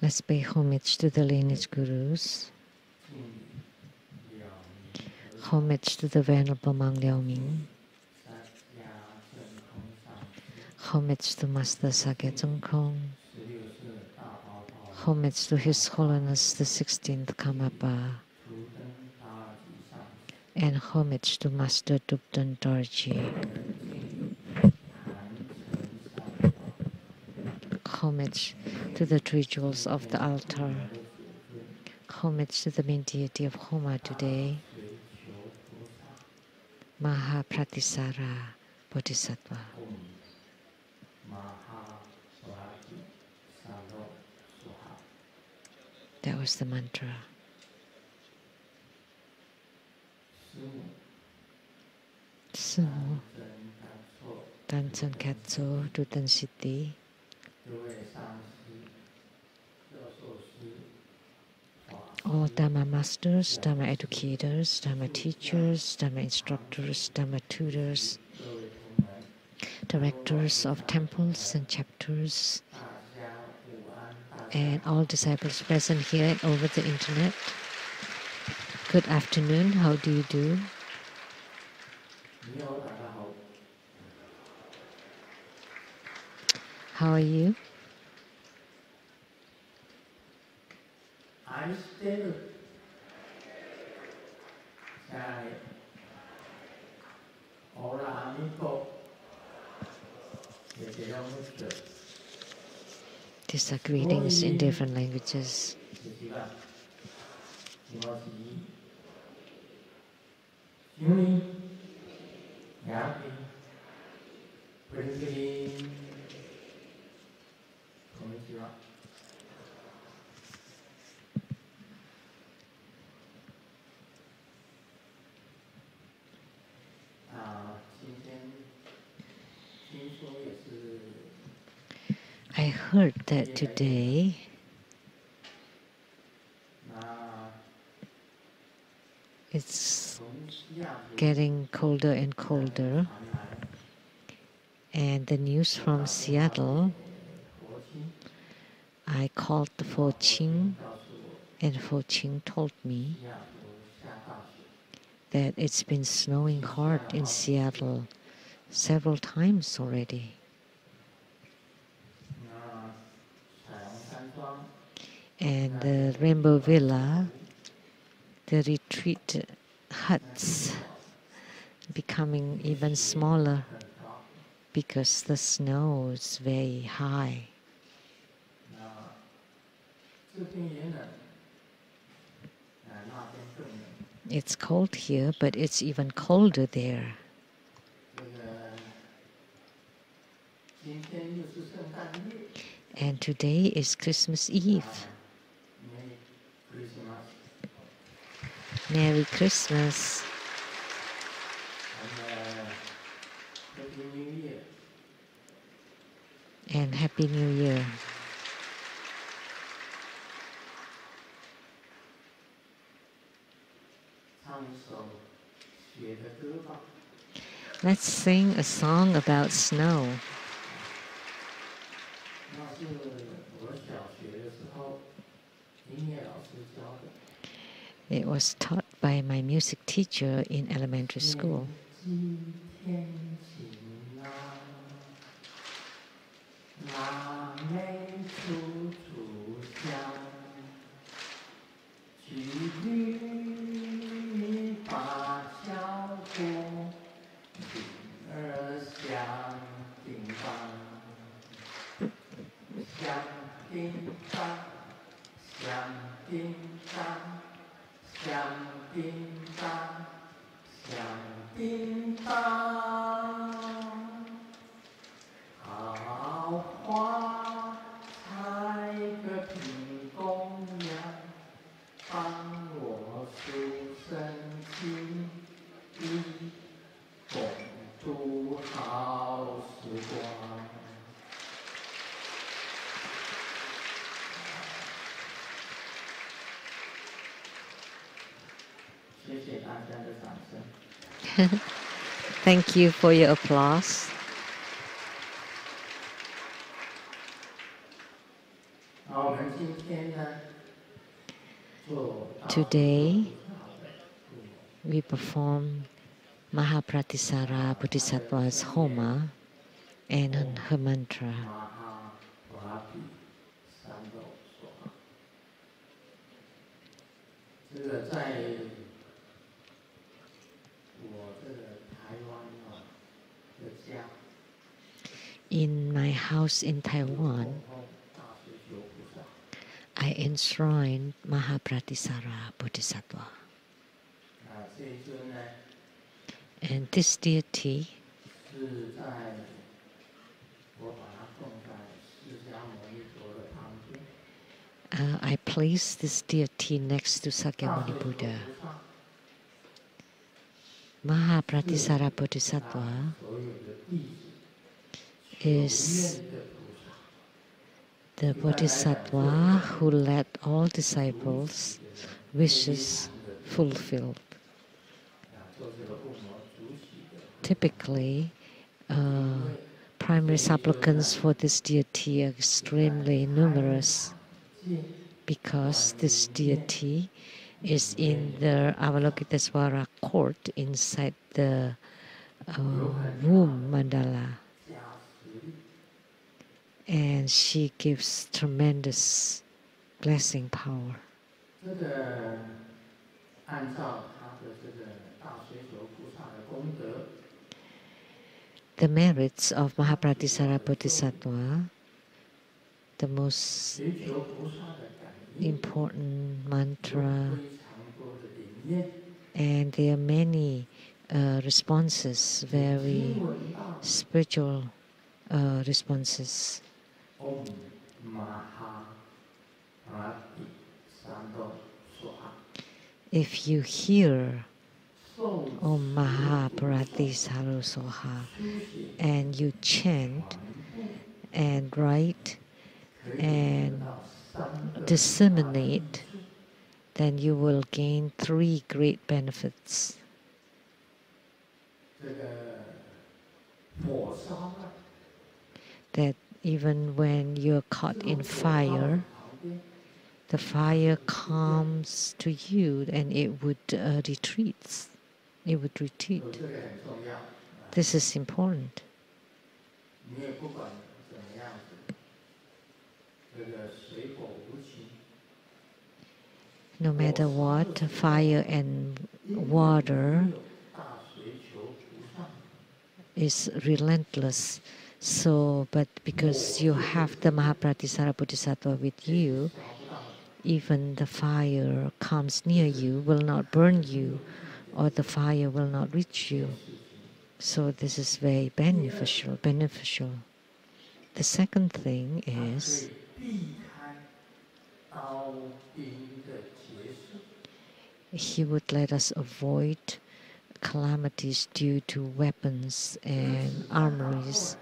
Let's pay homage to the lineage gurus. Homage to the Venerable Monk Liao Ming. Homage to Master Sage Zhongkong. Homage to His Holiness the 16th Karmapa. And homage to Master Dubdan Dorji. Homage to the three jewels of the altar. Homage to the main deity of Homa today, Mahapratisara Bodhisattva. That was the mantra. Sumu Tansan Katso Dutan Siddhi. All Dharma masters, Dharma educators, Dharma teachers, Dharma instructors, Dharma tutors, directors of temples and chapters, and all disciples present here and over the internet. Good afternoon, how do you do? How are you? I'm still These are greetings in different languages. I heard that today it's getting colder and colder, and the news from Seattle, I called the Foqing, and Foqing told me that it's been snowing hard in Seattle several times already. And the Rainbow Villa, the retreat huts, becoming even smaller because the snow is very high. It's cold here, but it's even colder there. And today is Christmas Eve. Merry Christmas. And Happy New Year. Let's sing a song about snow. It was taught by my music teacher in elementary school. Thank you for your applause. Today, we perform Mahapratisara Bodhisattva's Homa and her mantra. In my house in Taiwan, I enshrined Mahapratisara Bodhisattva. And this deity, I place this deity next to Sakyamuni Buddha. Mahapratisara Bodhisattva is the Bodhisattva who let all disciples' wishes fulfilled. Typically, primary supplicants for this deity are extremely numerous because this deity is in the Avalokitesvara court inside the womb mandala. And she gives tremendous blessing power. The merits of Mahapratisara Bodhisattva, the most important mantra, and there are many responses, very spiritual responses. If you hear Om Mahaparati Saru Soha and you chant and write and disseminate, then you will gain 3 great benefits. That even when you're caught in fire, the fire comes to you and it would retreat. It would retreat. This is important. No matter what, fire and water is relentless. So, but because you have the Mahapratisara Bodhisattva with you, even the fire comes near you, will not burn you, or the fire will not reach you. So this is very beneficial. The second thing is he would let us avoid calamities due to weapons and armories.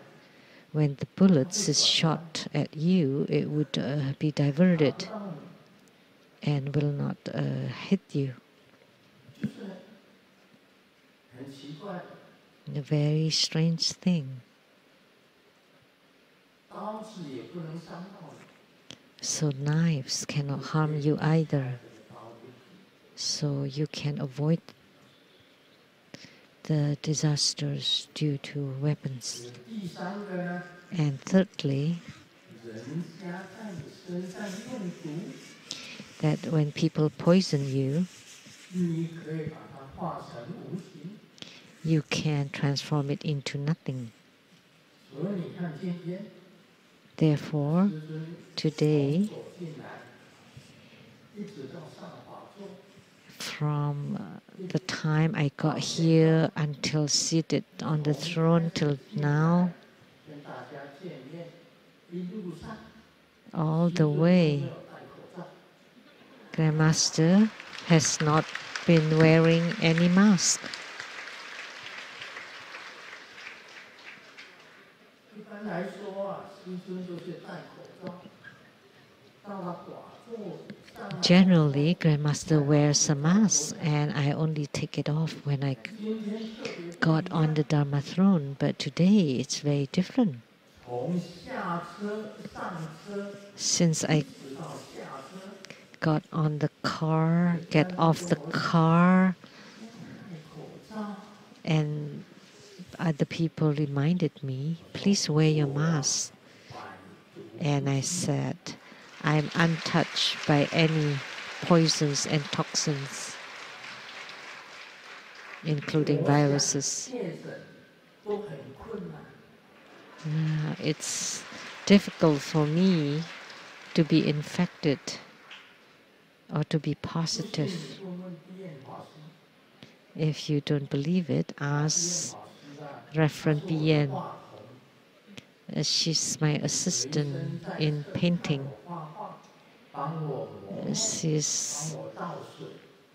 When the bullets is shot at you, it would be diverted and will not hit you. A very strange thing. So knives cannot harm you either. So you can avoid the disasters due to weapons. And thirdly, that when people poison you, you can transform it into nothing. Therefore, today, from the time I got here until seated on the throne till now, all the way, Grandmaster has not been wearing any mask. Generally, Grandmaster wears a mask and I only take it off when I got on the Dharma throne. But today it's very different. Since I got on the car, get off the car, and other people reminded me, please wear your mask. And I said, I'm untouched by any poisons and toxins, including viruses. It's difficult for me to be infected or to be positive. If you don't believe it, ask Reverend Bien. She's my assistant in painting. She's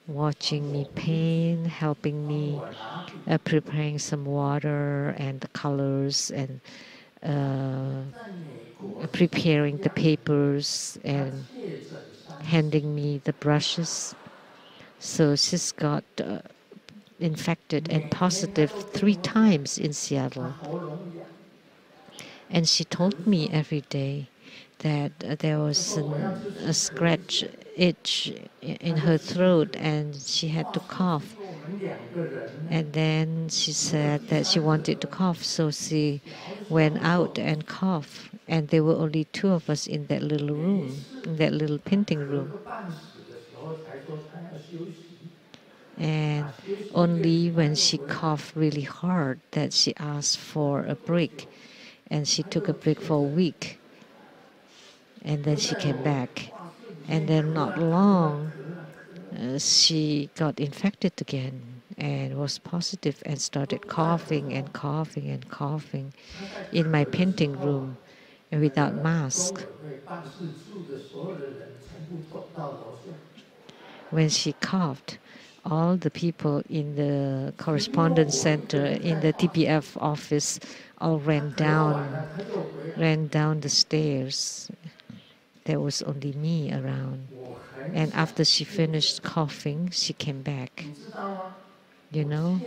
watching me paint, helping me preparing some water and the colors, and preparing the papers and handing me the brushes. So she's got infected and positive 3 times in Seattle. And she told me every day that there was a scratch itch in her throat and she had to cough. And then she said that she wanted to cough, so she went out and coughed. And there were only 2 of us in that little room, in that little painting room. And only when she coughed really hard that she asked for a break. And she took a break for a week. And then she came back. And then not long, she got infected again and was positive and started coughing and coughing and coughing in my painting room and without mask. When she coughed, all the people in the correspondence center, in the TPF office, all ran down the stairs. There was only me around. And after she finished coughing, she came back. You know,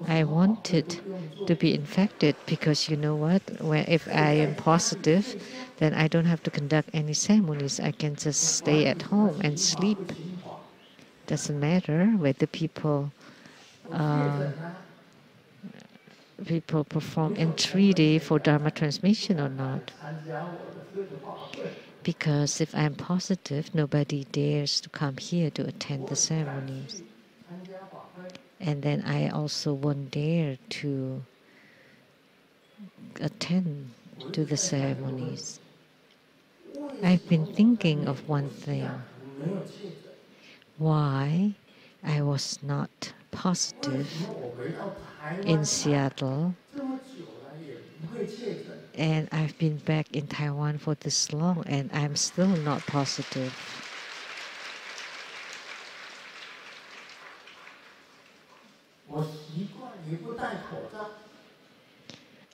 I wanted to be infected because you know what? If I am positive, then I don't have to conduct any ceremonies. I can just stay at home and sleep. Doesn't matter whether people perform entreaty for Dharma transmission or not. Because if I'm positive, nobody dares to come here to attend the ceremonies. And then I also won't dare to attend to the ceremonies. I've been thinking of one thing. Why I was not positive in Seattle, and I've been back in Taiwan for this long and I'm still not positive.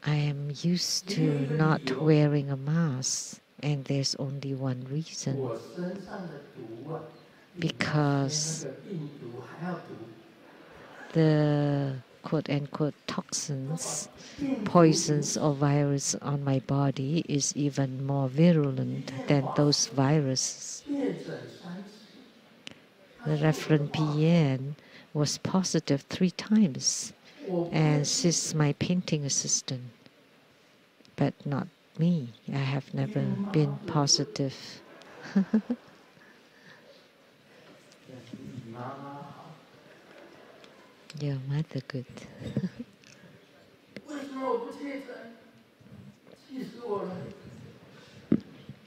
I am used to not wearing a mask, and there's only one reason. Because the quote-unquote toxins, poisons or virus on my body is even more virulent than those viruses. The Reverend Pian was positive 3 times, and she's my painting assistant, but not me. I have never been positive. Your mother good.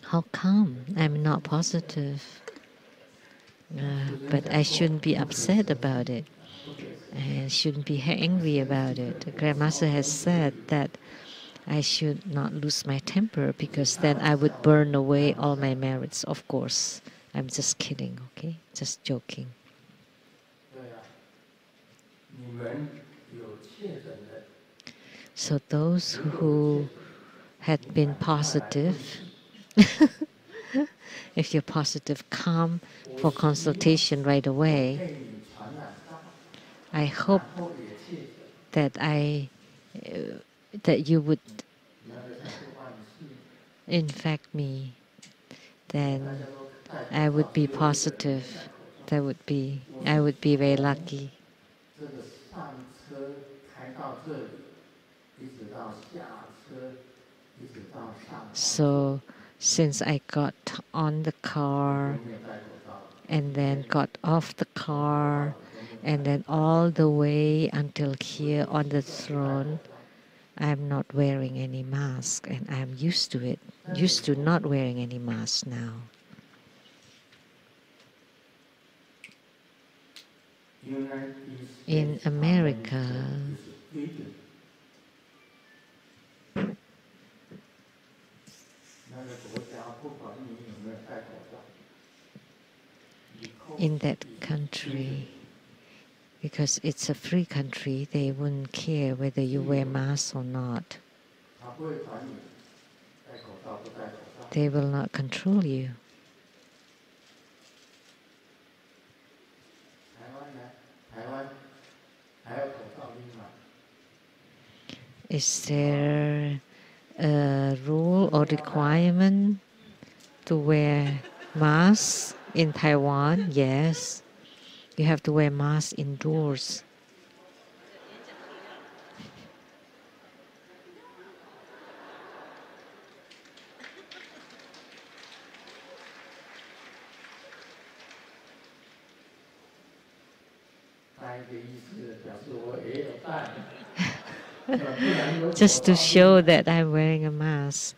How come I'm not positive? But I shouldn't be upset about it. I shouldn't be angry about it. The Grandmaster has said that I should not lose my temper because then I would burn away all my merits. Of course, I'm just kidding, okay? Just joking. So those who had been positive, if you're positive, come for consultation right away. I hope that that you would infect me, then I would be positive. I would be very lucky. So since I got on the car and then got off the car and then all the way until here on the throne, I'm not wearing any mask, and I'm used to it, used to not wearing any mask now. In America, in that country, because it's a free country, they wouldn't care whether you wear masks or not. They will not control you. Is there a rule or requirement to wear masks in Taiwan? Yes. You have to wear masks indoors. Just to show that I'm wearing a mask,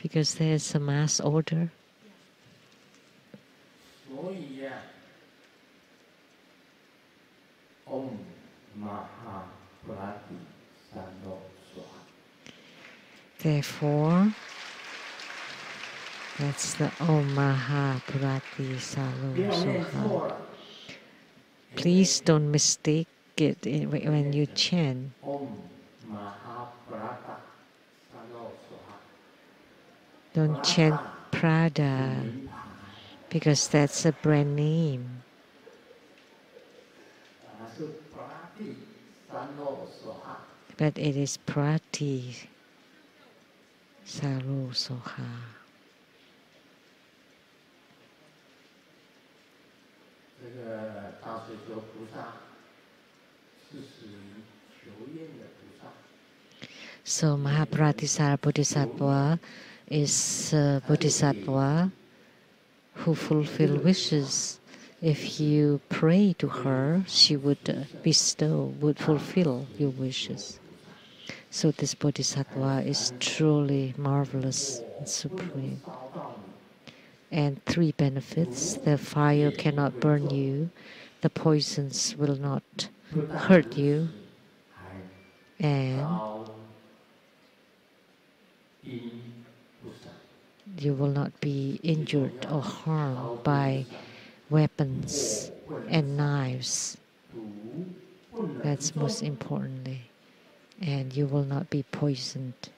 because there's a mask order. Therefore, that's the Om Maha Purati Salo Soha. Please don't mistake it when you chant. Don't chant Prada, because that's a brand name. But it is Prati Salo Soha. So Mahapratisara Bodhisattva is a Bodhisattva who fulfill wishes. If you pray to her, she would would fulfill your wishes. So this Bodhisattva is truly marvelous and supreme. And 3 benefits: the fire cannot burn you, the poisons will not hurt you, and you will not be injured or harmed by weapons and knives. That's most importantly. And you will not be poisoned.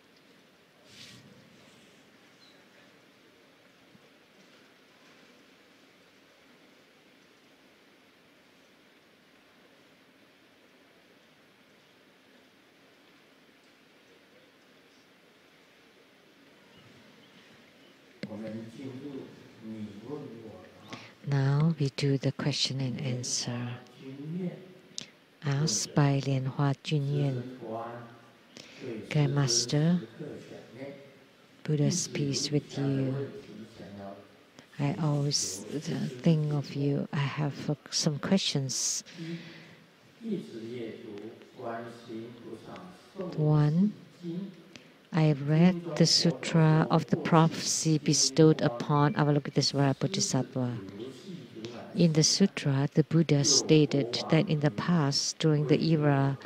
Now we do the question and answer. Asked by Lian Hua Junyuan. Grandmaster, Buddha's peace with you. I always think of you. I have some questions. 1. I read the Sutra of the prophecy bestowed upon Avalokitesvara Bodhisattva. In the sutra, the Buddha stated that in the past, during the era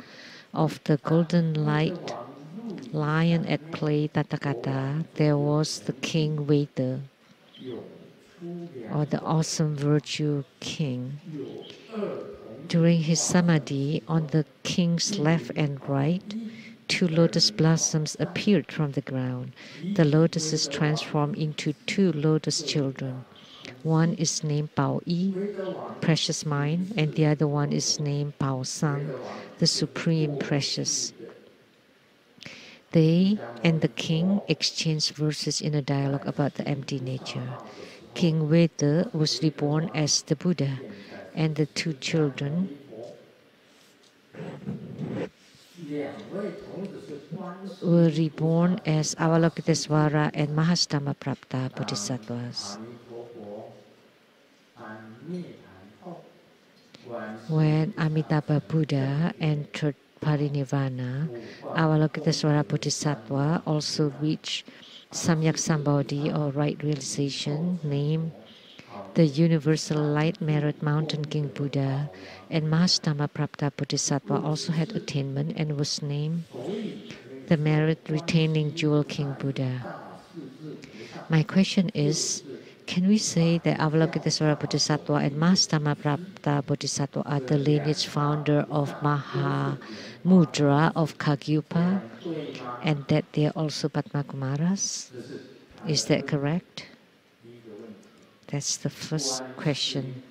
of the golden light lion at play Tathagata, there was the king Veda, or the awesome virtue king. During his samadhi, on the king's left and right, 2 lotus blossoms appeared from the ground. The lotuses transformed into 2 lotus children. One is named Pao Yi, precious mind, and the other one is named Pao Sang, the supreme precious. They and the king exchanged verses in a dialogue about the empty nature. King Veda was reborn as the Buddha, and the two children were reborn as Avalokitesvara and Mahastamaprapta Bodhisattvas. When Amitabha Buddha entered Parinirvana, Avalokitesvara Bodhisattva also reached Samyak Sambodhi or right realization, named the Universal Light Merit Mountain King Buddha, and Mahastamaprapta Bodhisattva also had attainment and was named the Merit Retaining Jewel King Buddha. My question is, can we say that Avalokitesvara Bodhisattva and Mahastamaprapta Bodhisattva are the lineage founder of Mahamudra of Kagyupa, and that they are also Padmakumaras? Is that correct? That's the first question.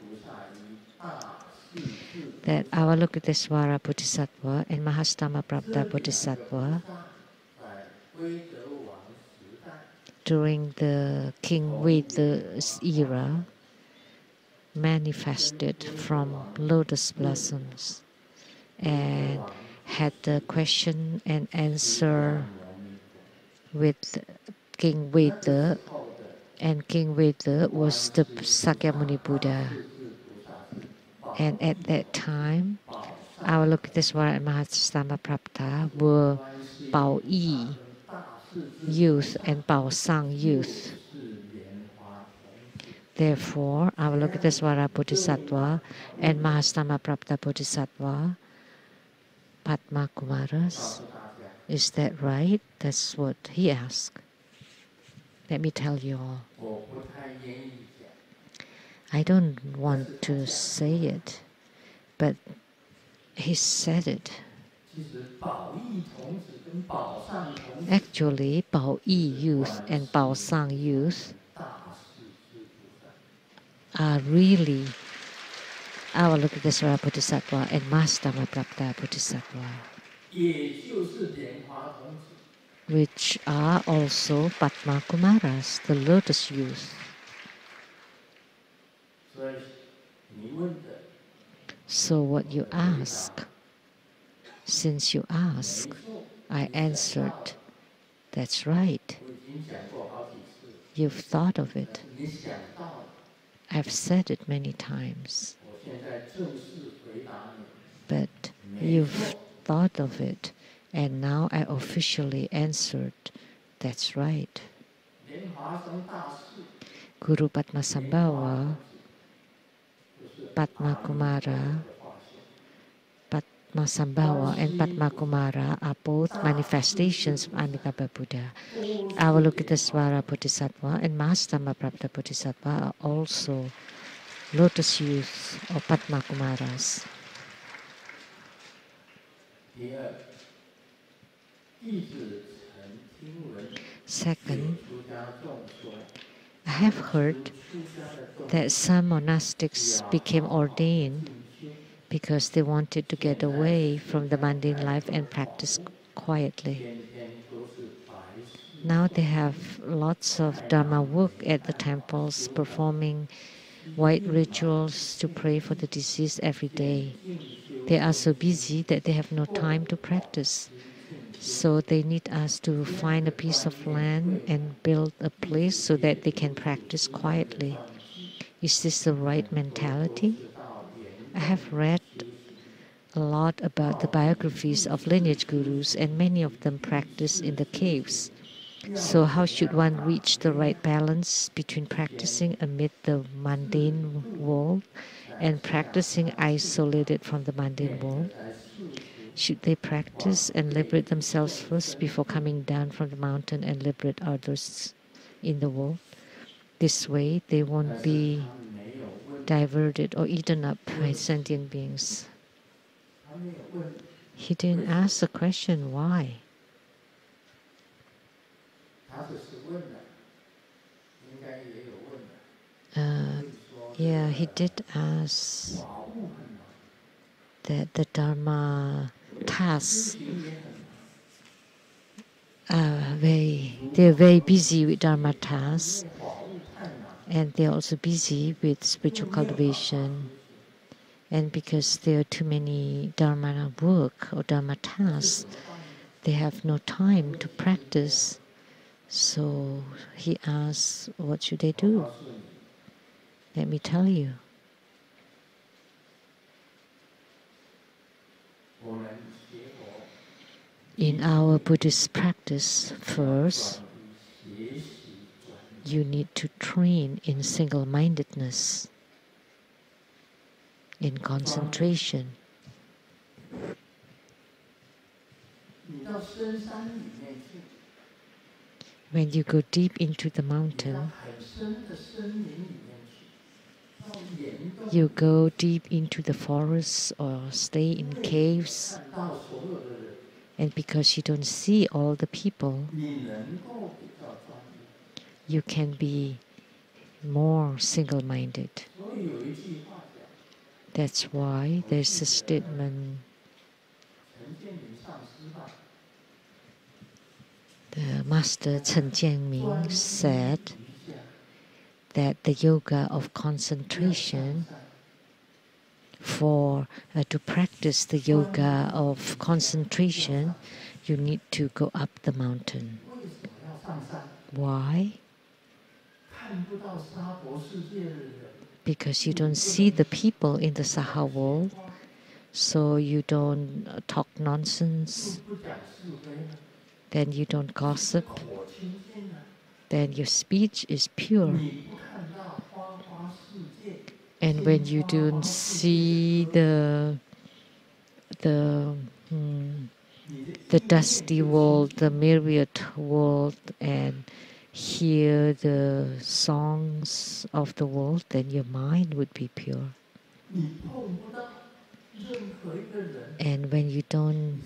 That Avalokitesvara Bodhisattva and Mahastamaprapta Bodhisattva during the King Veda's era manifested from lotus blossoms and had the question and answer with King Veda, and King Veda was the Sakyamuni Buddha. And at that time, Avalokitesvara and Mahastamaprapta were Pao Yi youth and Pao Sang youth. Therefore, Avalokitesvara Bodhisattva and Mahastamaprapta Bodhisattva, Padma Kumaras. Is that right? That's what he asked. Let me tell you all. I don't want to say it, but he said it. Actually, Pao Yi youth and Pao Sang youth are really Avalokitesvara Bodhisattva and Mahastamaprapta Bodhisattva, which are also Padma Kumaras, the lotus youth. So what you ask, since you ask, I answered, that's right. You've thought of it. I've said it many times. But you've thought of it, and now I officially answered, that's right. Guru Padmasambhava, Padma Kumara, Padmasambhava and Padma Kumara are both manifestations of Amitabha Buddha. Avalokitesvara Bodhisattva and Mahastamaprapta Bodhisattva are also lotus youths or Padma Kumaras. Second, I have heard that some monastics became ordained because they wanted to get away from the mundane life and practice quietly. Now they have lots of Dharma work at the temples, performing white rituals to pray for the deceased every day. They are so busy that they have no time to practice. So they need us to find a piece of land and build a place so that they can practice quietly. Is this the right mentality? I have read a lot about the biographies of lineage gurus, and many of them practice in the caves. So how should one reach the right balance between practicing amid the mundane world and practicing isolated from the mundane world? Should they practice and liberate themselves first before coming down from the mountain and liberate others in the world? This way, they won't be diverted or eaten up by sentient beings. He didn't ask the question, why? Yeah, he did ask that the Dharma tasks they're very busy with Dharma tasks, And they're also busy with spiritual cultivation. And because there are too many Dharma work or Dharma tasks, they have no time to practice. So he asks, what should they do? Let me tell you. In our Buddhist practice, first, you need to train in single-mindedness, in concentration. When you go deep into the mountain, you go deep into the forests or stay in caves, and because you don't see all the people, you can be more single-minded. That's why there's a statement, the Master Chen Jianming said that the yoga of concentration, to practice the yoga of concentration, you need to go up the mountain. Why? Because you don't see the people in the Saha world, so you don't talk nonsense, then you don't gossip, then your speech is pure. And when you don't see the dusty world, the myriad world, and hear the songs of the world, then your mind would be pure. And when you don't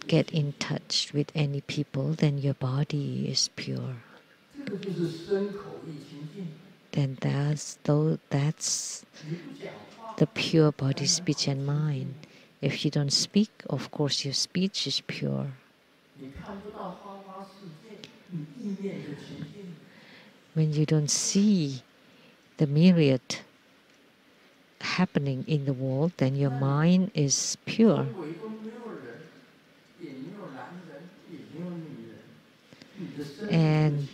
get in touch with any people, then your body is pure. Then that's the pure body, speech, and mind. If you don't speak, of course your speech is pure. When you don't see the myriad happening in the world, then your mind is pure. And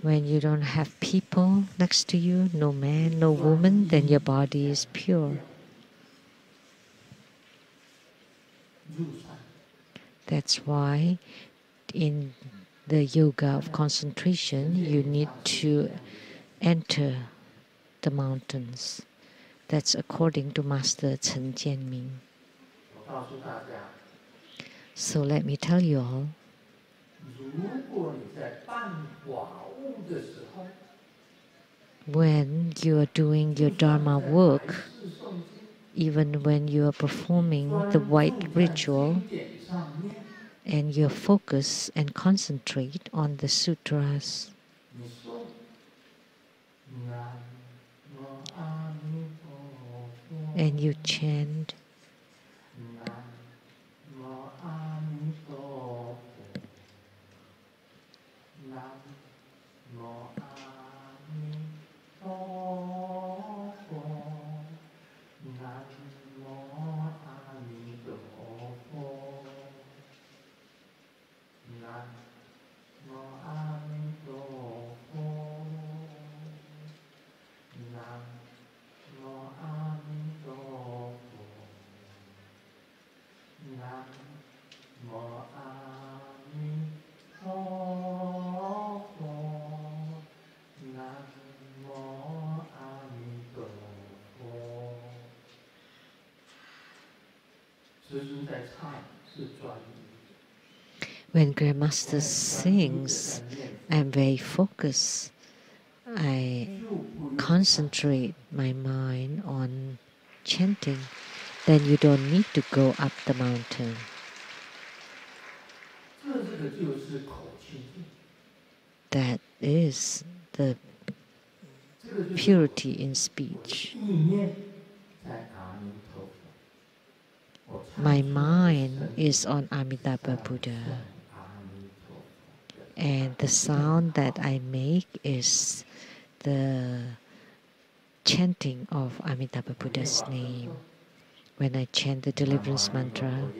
when you don't have people next to you, no man, no woman, then your body is pure. That's why in the yoga of concentration, you need to enter the mountains. That's according to Master Chen Jianming. So let me tell you all, when you are doing your Dharma work, even when you are performing the white ritual, and you focus and concentrate on the sutras, and you chant when Grandmaster sings, I'm very focused. I concentrate my mind on chanting. Then you don't need to go up the mountain. That is the purity in speech. My mind is on Amitabha Buddha, and the sound that I make is the chanting of Amitabha Buddha's name. When I chant the deliverance mantra,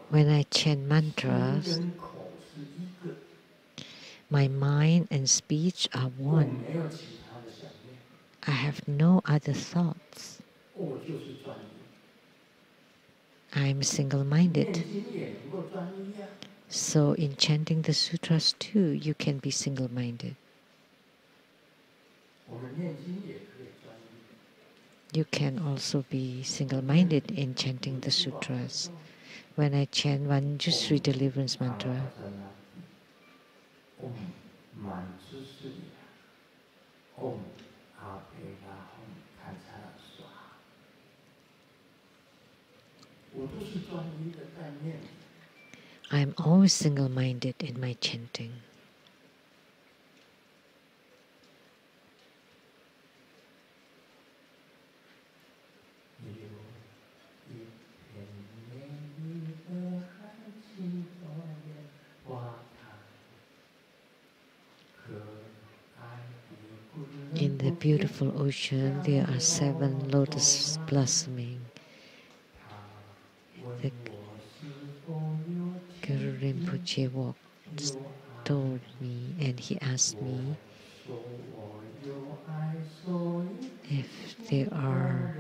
when I chant mantras, my mind and speech are one. I have no other thoughts. I am single-minded. So in chanting the sutras too, you can be single-minded. You can also be single-minded in chanting the sutras. When I chant Manjusri deliverance mantra, I am always single-minded in my chanting. In the beautiful ocean, there are 7 lotus blossoming. The Guru Rinpoche told me, and he asked me if there are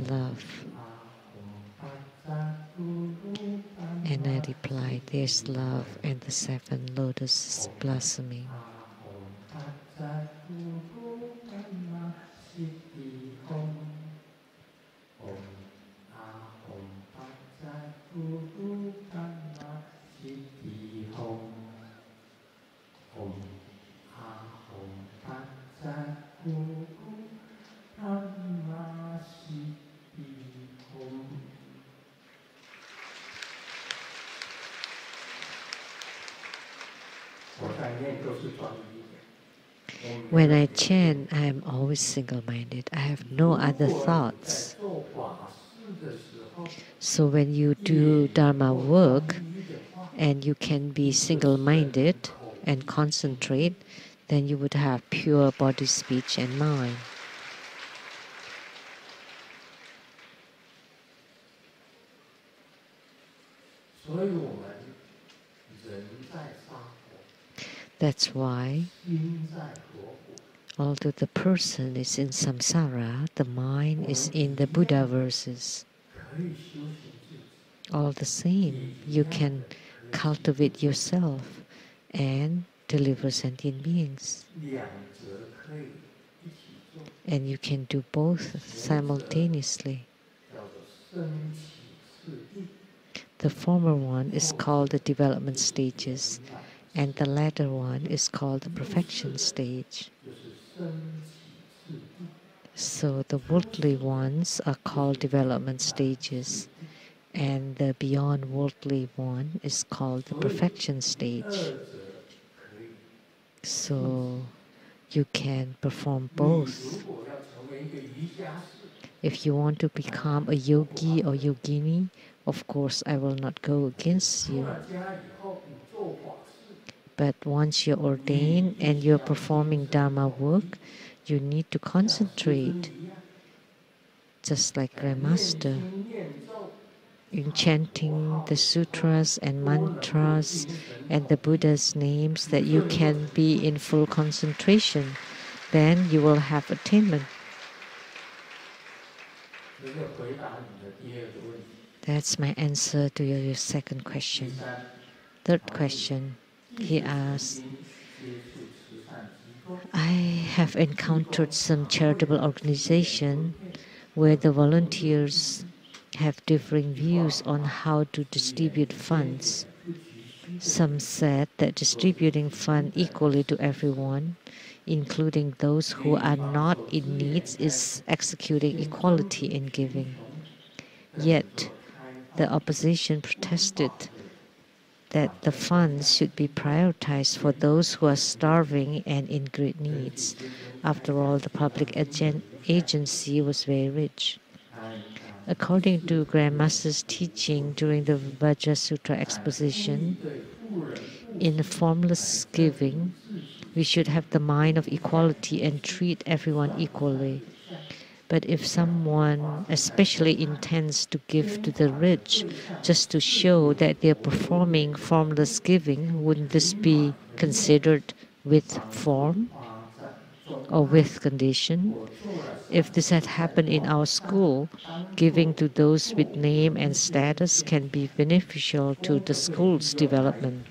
love. And I replied, there's love and the 7 lotus blossoming. When I chant, I am always single-minded. I have no other thoughts. So when you do Dharma work and you can be single-minded and concentrate, then you would have pure body, speech, and mind. That's why, although the person is in samsara, the mind is in the Buddha verses. All the same, you can cultivate yourself and deliver sentient beings. And you can do both simultaneously. The former one is called the development stages, and the latter one is called the perfection stage. So the worldly ones are called development stages, and the beyond worldly one is called the perfection stage. So you can perform both. If you want to become a yogi or yogini, of course I will not go against you. But once you're ordained and you're performing Dharma work, you need to concentrate, just like Grandmaster, in chanting the sutras and mantras and the Buddha's names, that you can be in full concentration. Then you will have attainment. That's my answer to your second question. Third question, he asked, I have encountered some charitable organization where the volunteers have differing views on how to distribute funds. Some said that distributing funds equally to everyone, including those who are not in need, is executing equality in giving. Yet, the opposition protested that the funds should be prioritized for those who are starving and in great needs. After all, the public agency was very rich. According to Grandmaster's teaching during the Vajra Sutra exposition, in formless giving, we should have the mind of equality and treat everyone equally. But if someone especially intends to give to the rich just to show that they are performing formless giving, wouldn't this be considered with form or with condition? If this had happened in our school, giving to those with name and status can be beneficial to the school's development.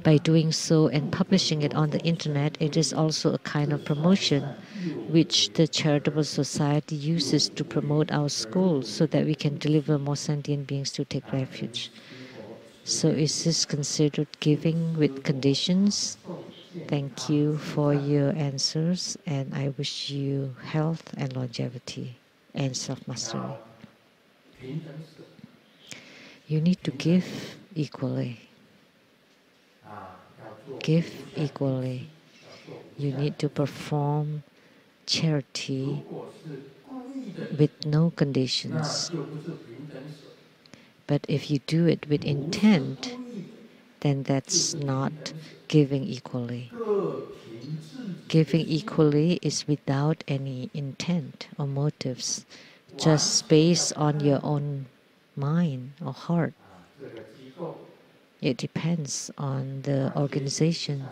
By doing so and publishing it on the internet, it is also a kind of promotion which the charitable society uses to promote our schools so that we can deliver more sentient beings to take refuge. So is this considered giving with conditions? Thank you for your answers, and I wish you health and longevity and self-mastery. You need to give equally. Give equally. You need to perform charity with no conditions. But if you do it with intent, then that's not giving equally. Giving equally is without any intent or motives, just based on your own mind or heart. It depends on the organization.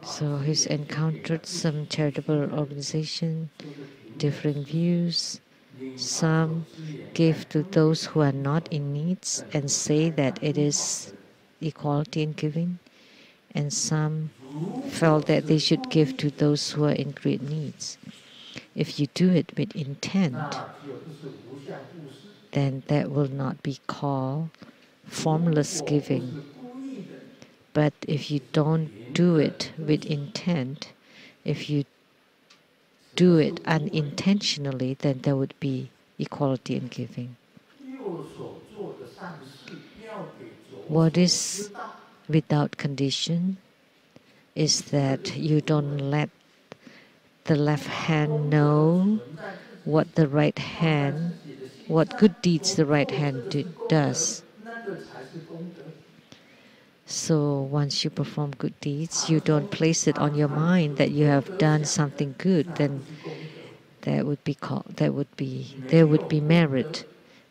So he's encountered some charitable organization, different views. Some give to those who are not in needs and say that it is equality in giving, and some felt that they should give to those who are in great needs. If you do it with intent, then that will not be called formless giving. But if you don't do it with intent, if you do it unintentionally, then there would be equality in giving. What is without condition is that you don't let the left hand know what the right hand, what good deeds the right hand does. So once you perform good deeds, you don't place it on your mind that you have done something good. Then there would be merit.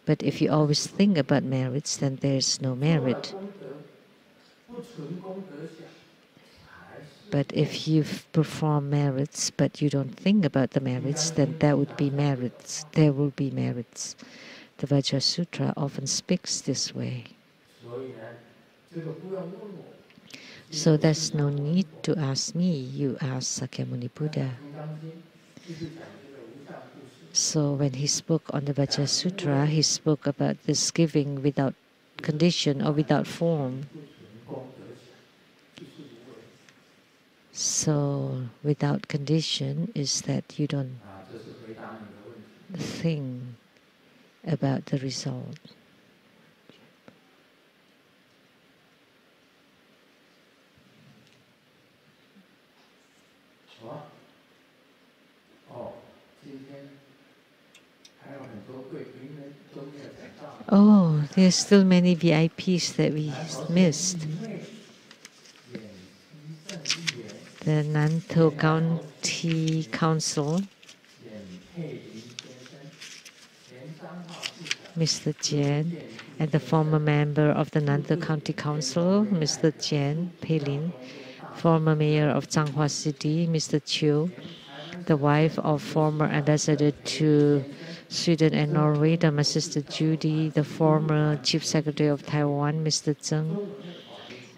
But if you always think about merits, then there's no merit. But if you perform merits, but you don't think about the merits, then there would be merits. There will be merits. The Vajra Sutra often speaks this way. So there's no need to ask me, you ask Sakyamuni Buddha. So when he spoke on the Vajra Sutra, he spoke about this giving without condition or without form. So without condition is that you don't think about the result. Oh, there's still many VIPs that we missed. The Nantou County Council, Mr. Jian, and the former member of the Nantou County Council, Mr. Jian Peilin, former mayor of Changhua City, Mr. Chiu, the wife of former ambassador to Sweden and Norway, my sister Judy, the former chief secretary of Taiwan, Mr. Zheng,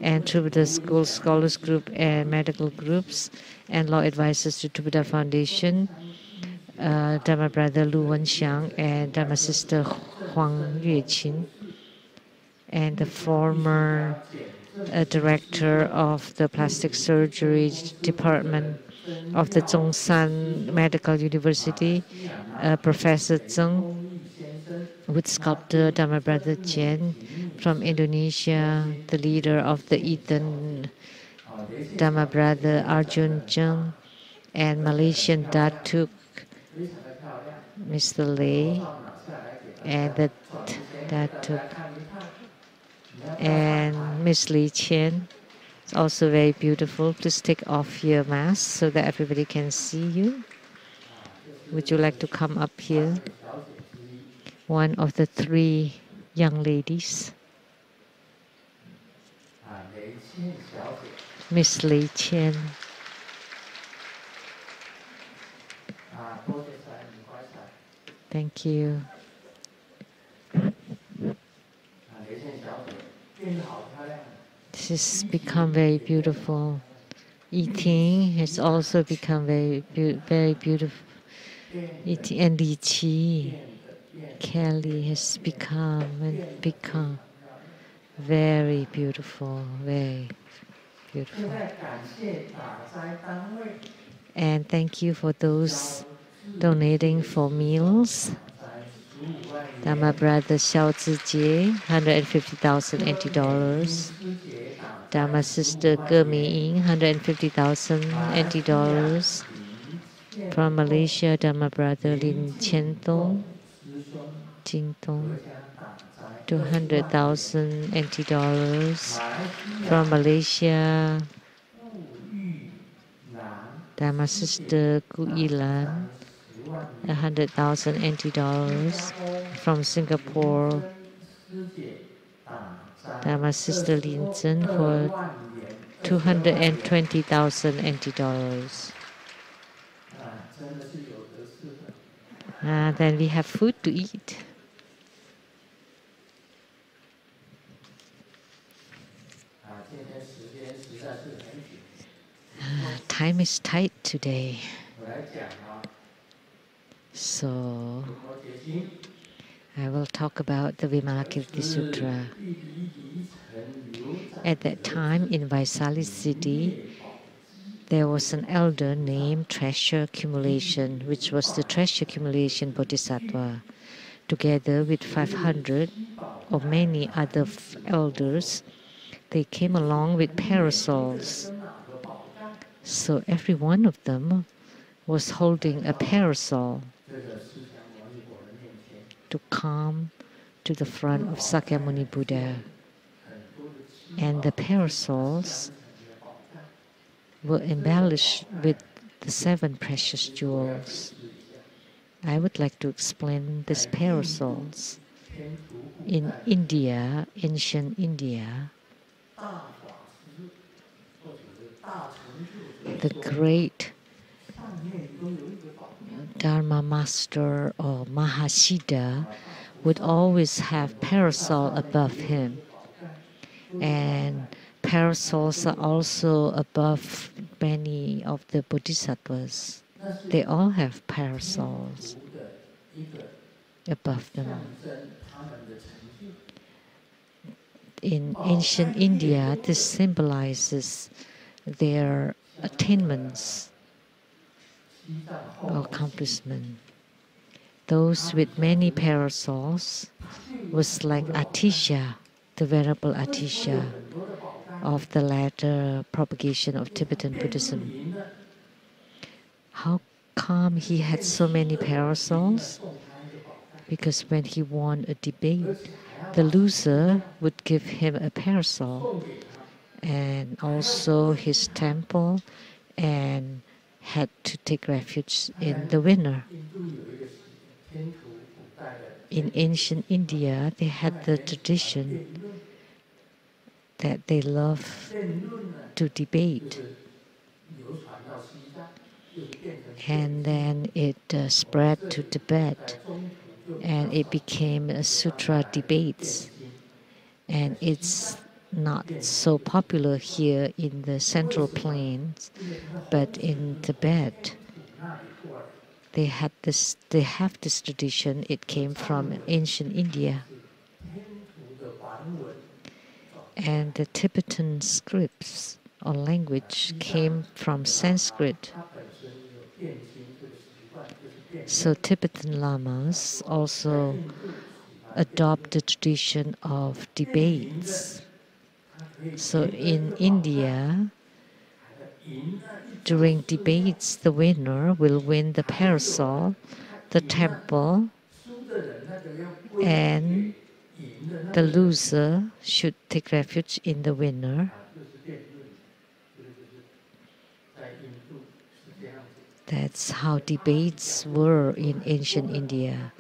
and Buddha School Scholars Group and medical groups, and law advisors to Buddha Foundation, Dharma brother Lu Wenxiang and Dharma sister Huang Yueqin, and the former director of the plastic surgery department of the Zhongshan Medical University, Professor Zheng, with sculptor Dharma brother Chen from Indonesia, the leader of the Ethan Dharma brother Arjun Zheng, and Malaysian Datuk Mr. Lei, and the Datuk and Miss Li Qian. It's also very beautiful. Please take off your mask so that everybody can see you. Would you like to come up here? One of the three young ladies. Miss Li Qian. Thank you. This has become very beautiful. Eating has also become very beautiful. Eating and Li Qi, Kelly has become very beautiful, very beautiful. And thank you for those donating for meals. Dharma brother Xiao Zijie, 150,000 NT dollars. Dharma sister Ge Miying, 150,000 NT dollars. From Malaysia, Dharma brother Lin Qiantong, Jingtong, 200,000 NT dollars. From Malaysia, Dharma sister Gu Yilan, 100,000 NT dollars. From Singapore, Dharma sister Lin Zhen for 220,000 NT dollars. Then we have food to eat. Time is tight today. So I will talk about the Vimalakirti Sutra. At that time in Vaisali city, there was an elder named Treasure Accumulation, which was the Treasure Accumulation Bodhisattva, together with 500 or many other elders. They came along with parasols. So every one of them was holding a parasol to come to the front of Sakyamuni Buddha. And the parasols were embellished with the 7 precious jewels. I would like to explain these parasols. In India, ancient India, the great Dharma master or Mahasiddha would always have parasol above him. And parasols are also above many of the bodhisattvas. They all have parasols above them. In ancient India, this symbolizes their attainments or accomplishment. Those with many parasols was like Atisha, the Venerable Atisha of the latter propagation of Tibetan Buddhism. How come he had so many parasols? Because when he won a debate, the loser would give him a parasol and also his temple, and had to take refuge in the winner. In ancient India, they had the tradition that they love to debate. And then it spread to Tibet, and it became a sutra debates. And it's not so popular here in the central plains, but in Tibet, they have this tradition. It came from ancient India. And the Tibetan scripts or language came from Sanskrit. So Tibetan lamas also adopt the tradition of debates. So in India, during debates, the winner will win the parasol, the temple, and the loser should take refuge in the winner. That's how debates were in ancient India.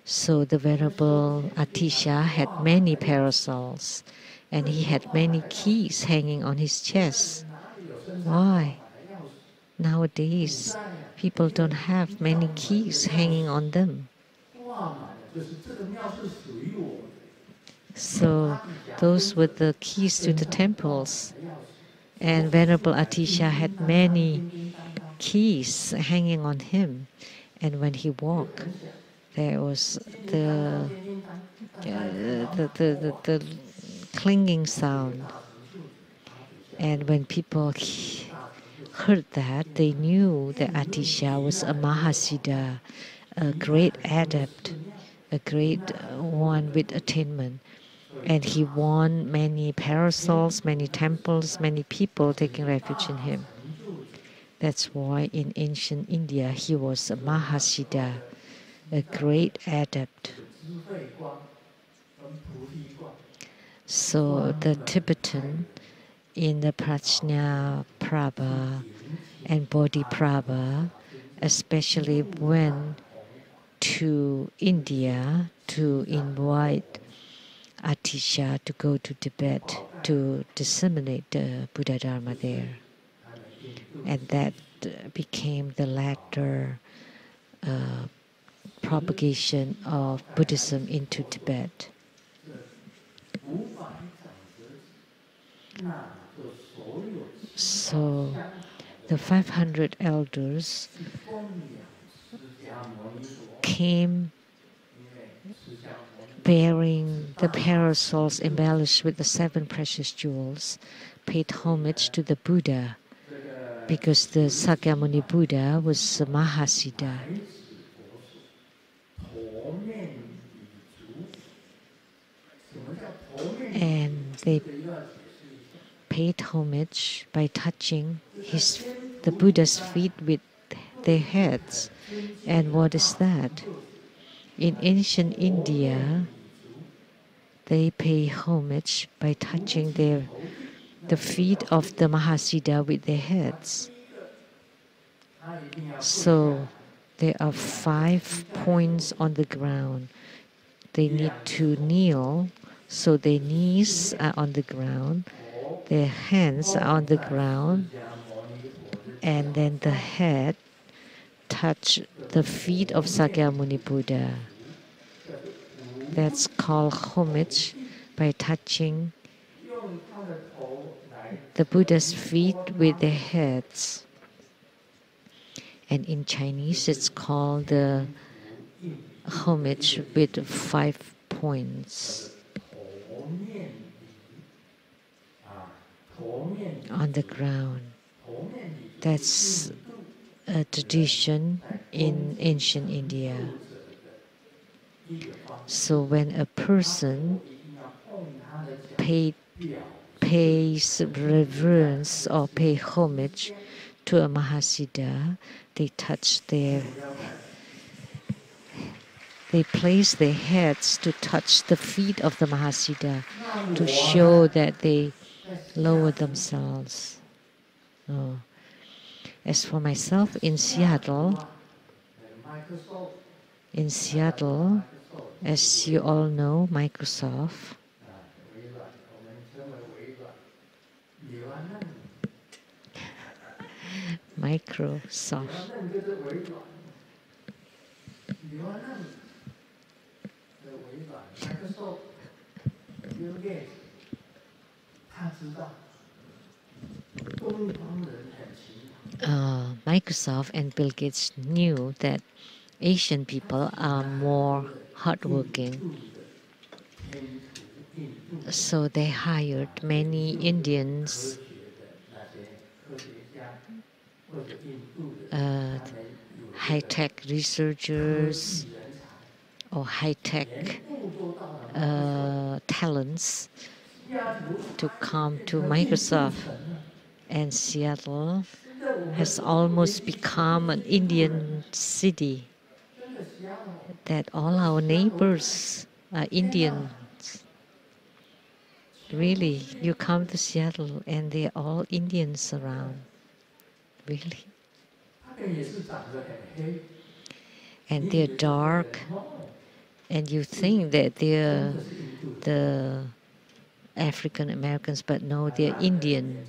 So the Venerable Atisha had many parasols, and he had many keys hanging on his chest. Why? Nowadays, people don't have many keys hanging on them. So those were the keys to the temples. And Venerable Atisha had many keys hanging on him. And when he walked, there was the clinging sound. And when people heard that, they knew that Atisha was a Mahasiddha, a great adept, a great one with attainment. And he won many parasols, many temples, many people taking refuge in him. That's why in ancient India he was a Mahasiddha, a great adept. So the Tibetan in the Prajna Prabha and Bodhi Prabha especially went to India to invite Atisha to go to Tibet to disseminate the Buddha Dharma there. And that became the latter propagation of Buddhism into Tibet. So the 500 elders came bearing the parasols embellished with the 7 precious jewels, paid homage to the Buddha, because the Sakyamuni Buddha was a Mahasiddha. And they paid homage by touching the Buddha's feet with their heads. And what is that? In ancient India, they pay homage by touching the feet of the Mahasiddha with their heads. So there are 5 points on the ground. They need to kneel, so their knees are on the ground, their hands are on the ground, and then the head touch the feet of Sakyamuni Buddha. That's called homage by touching the Buddha's feet with their heads. And in Chinese, it's called the homage with 5 points on the ground. That's a tradition in ancient India. So when a person pays reverence or pay homage to a Mahasiddha, they place their heads to touch the feet of the Mahasiddha to show that they lower themselves. Oh. As for myself, in Seattle, as you all know, Microsoft, Microsoft and Bill Gates knew that Asian people are more hardworking. So they hired many Indians, high-tech researchers or high-tech talents to come to Microsoft. And Seattle has almost become an Indian city, that all our neighbors are Indians. Really, you come to Seattle and they're all Indians around. Really. And they're dark, and you think that they're the African Americans, but no, they're Indians,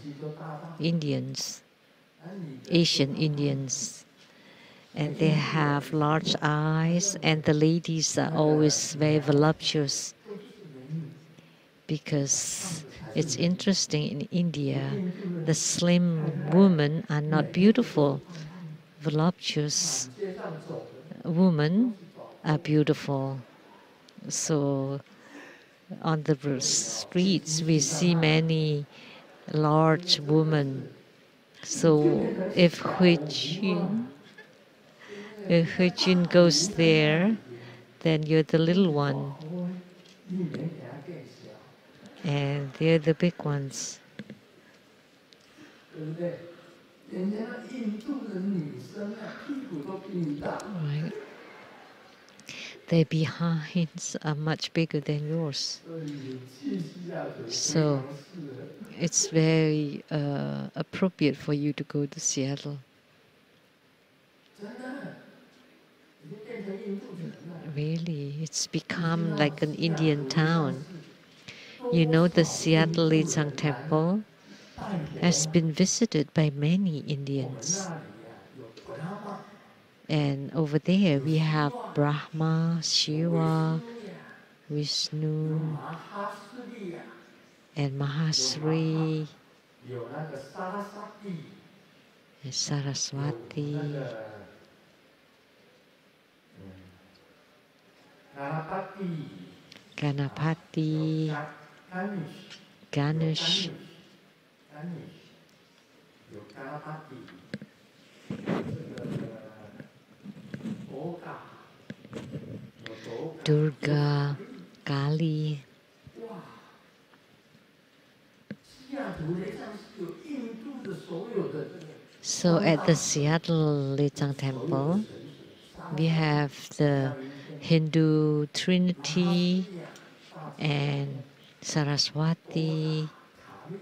Asian Indians. And they have large eyes, and the ladies are always very voluptuous, because it's interesting in India, the slim women are not beautiful. Voluptuous women are beautiful. So on the streets, we see many large women. So if Hui-Jun goes there, then you're the little one, and they're the big ones. Right. Their behinds are much bigger than yours. So it's very appropriate for you to go to Seattle. Really, it's become like an Indian town. You know, the Seattle Lechang Temple has been visited by many Indians. And over there we have Brahma, Shiva, Vishnu, and Mahasri, and Saraswati, Ganapati, Ganesh, Durga, Kali. So at the Seattle Lechang Temple, we have the Hindu Trinity and Saraswati,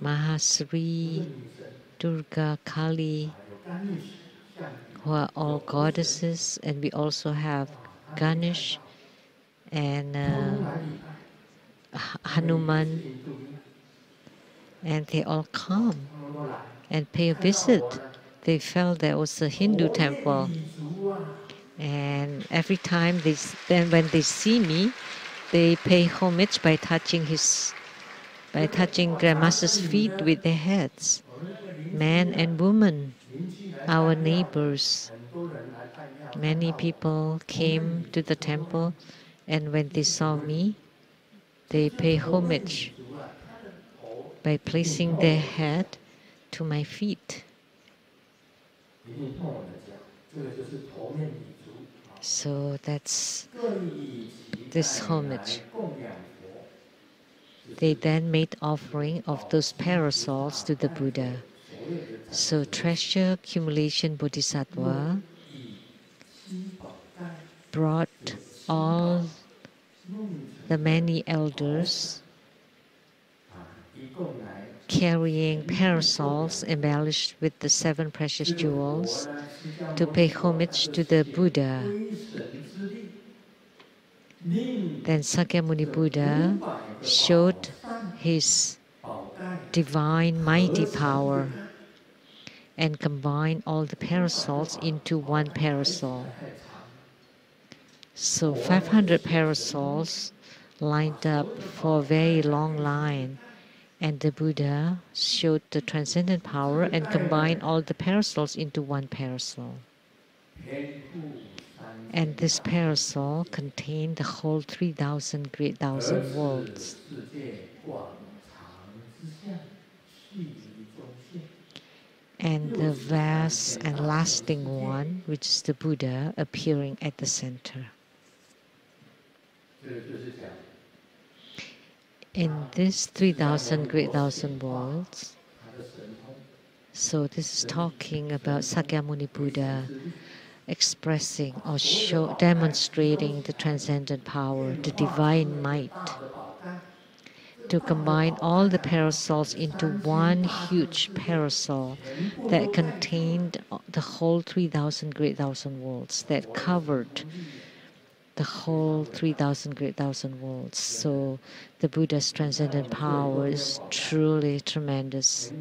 Mahasri, Durga, Kali, who are all goddesses, and we also have Ganesh and Hanuman, and they all come and pay a visit. They felt there was a Hindu temple, and every time when they see me, they pay homage by touching Grandmaster's feet with their heads. Men and women, our neighbors. Many people came to the temple, and when they saw me, they pay homage by placing their head to my feet. So that's this homage. They then made offering of those parasols to the Buddha. So treasure accumulation Bodhisattva brought all the many elders carrying parasols embellished with the 7 precious jewels to pay homage to the Buddha. Then Sakyamuni Buddha showed his divine mighty power and combined all the parasols into one parasol. So 500 parasols lined up for a very long line, And the Buddha showed the transcendent power and combined all the parasols into one parasol. And this parasol contained the whole 3,000 great thousand worlds. And the vast and lasting one, which is the Buddha, appearing at the center. In this 3,000 great thousand worlds, so this is talking about Sakyamuni Buddha expressing or demonstrating the transcendent power, the divine might, to combine all the parasols into one huge parasol that contained the whole 3,000 great thousand worlds, that covered the whole 3,000 great thousand worlds. So the Buddha's transcendent power is truly tremendous.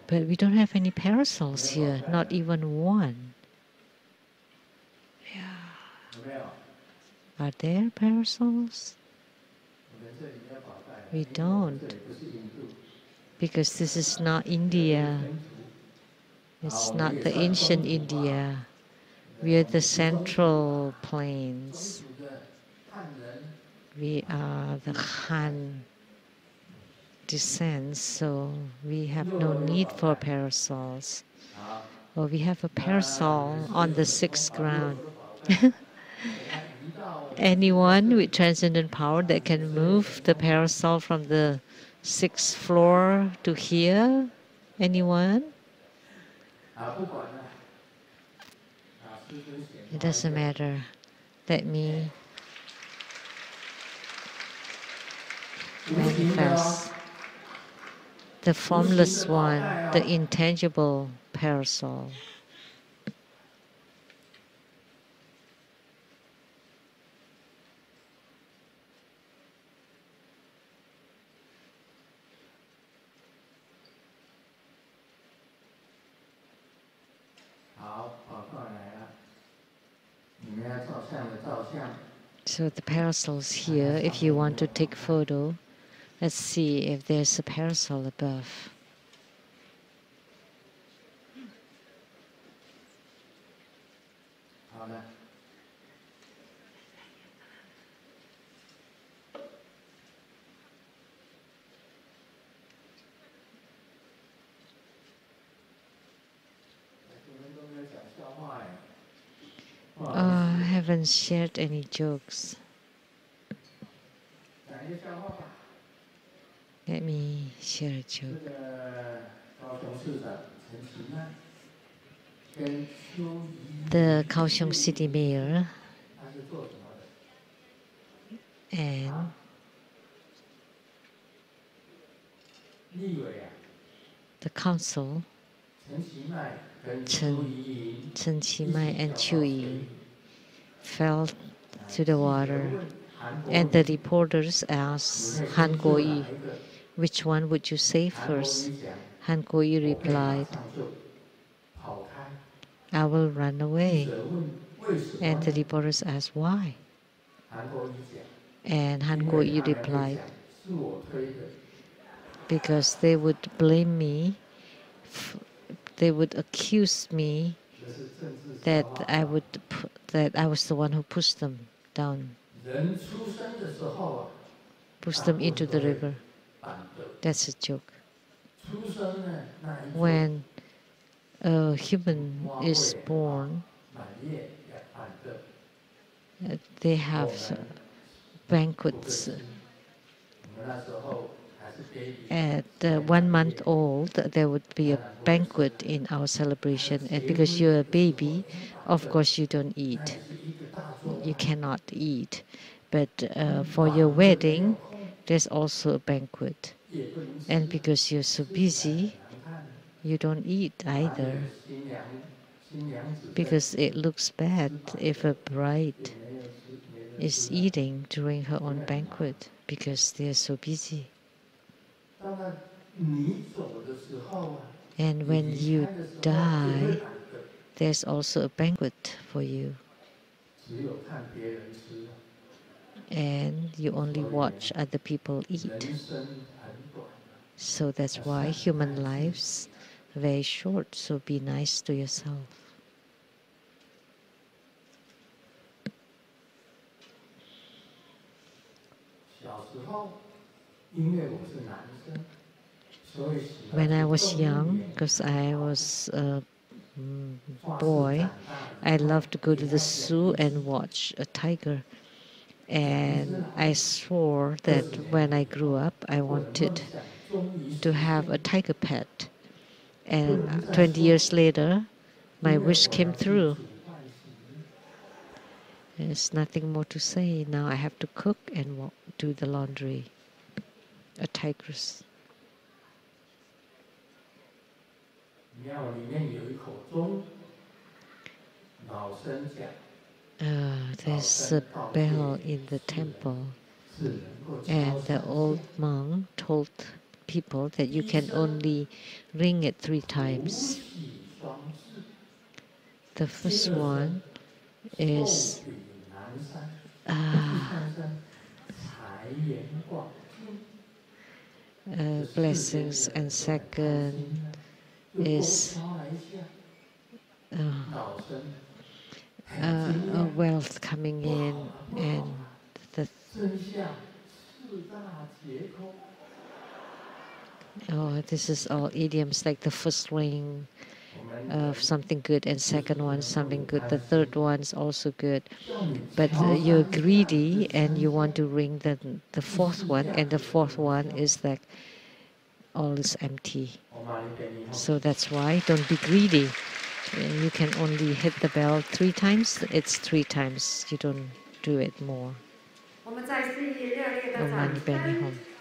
But we don't have any parasols here, not even one. Yeah. Are there parasols? We don't. Because this is not India. It's not the ancient India. We are the central plains. We are the Han descent, so we have no need for parasols. Well, we have a parasol on the sixth ground. Anyone with transcendent power that can move the parasol from the sixth floor to here? Anyone? It doesn't matter. Let me manifest the formless one, the intangible parasol. So the parasol's here. If you want to take photo, let's see if there's a parasol above. I haven't shared any jokes. Let me share a joke. The Kaohsiung City Mayor and the council, Chen Qimai and Chu Ying, fell to the water, and the reporters asked Han Kuo-yi, which one would you save first? Han Kuo-yi replied, I will run away. And the reporters asked, why? And Han Kuo-yi replied, because they would blame me, they would accuse me that I was the one who pushed them down, pushed them into the river. That's a joke. When a human is born, they have banquets. At 1 month old, there would be a banquet in our celebration. And because you're a baby, of course you don't eat. You cannot eat. But for your wedding, there's also a banquet. And because you're so busy, you don't eat either. Because it looks bad if a bride is eating during her own banquet because they're so busy. And when you die, there's also a banquet for you. And you only watch other people eat. So that's why human lives are very short. So be nice to yourself. When I was young, because I was a boy, I loved to go to the zoo and watch a tiger. And I swore that when I grew up, I wanted to have a tiger pet. And 20 years later, my wish came through. There's nothing more to say. Now I have to cook and do the laundry. A tigress. There's a bell in the temple, and the old monk told people that you can only ring it 3 times. The first one is blessings, and second is wealth coming in, and the this is all idioms, like the first ring of something good, and second one something good, the third one's also good, but you're greedy and you want to ring the fourth one, and the fourth one is like all is empty. So that's why don't be greedy. You can only hit the bell 3 times. It's 3 times. You don't do it more. Om Mani Padme Hum.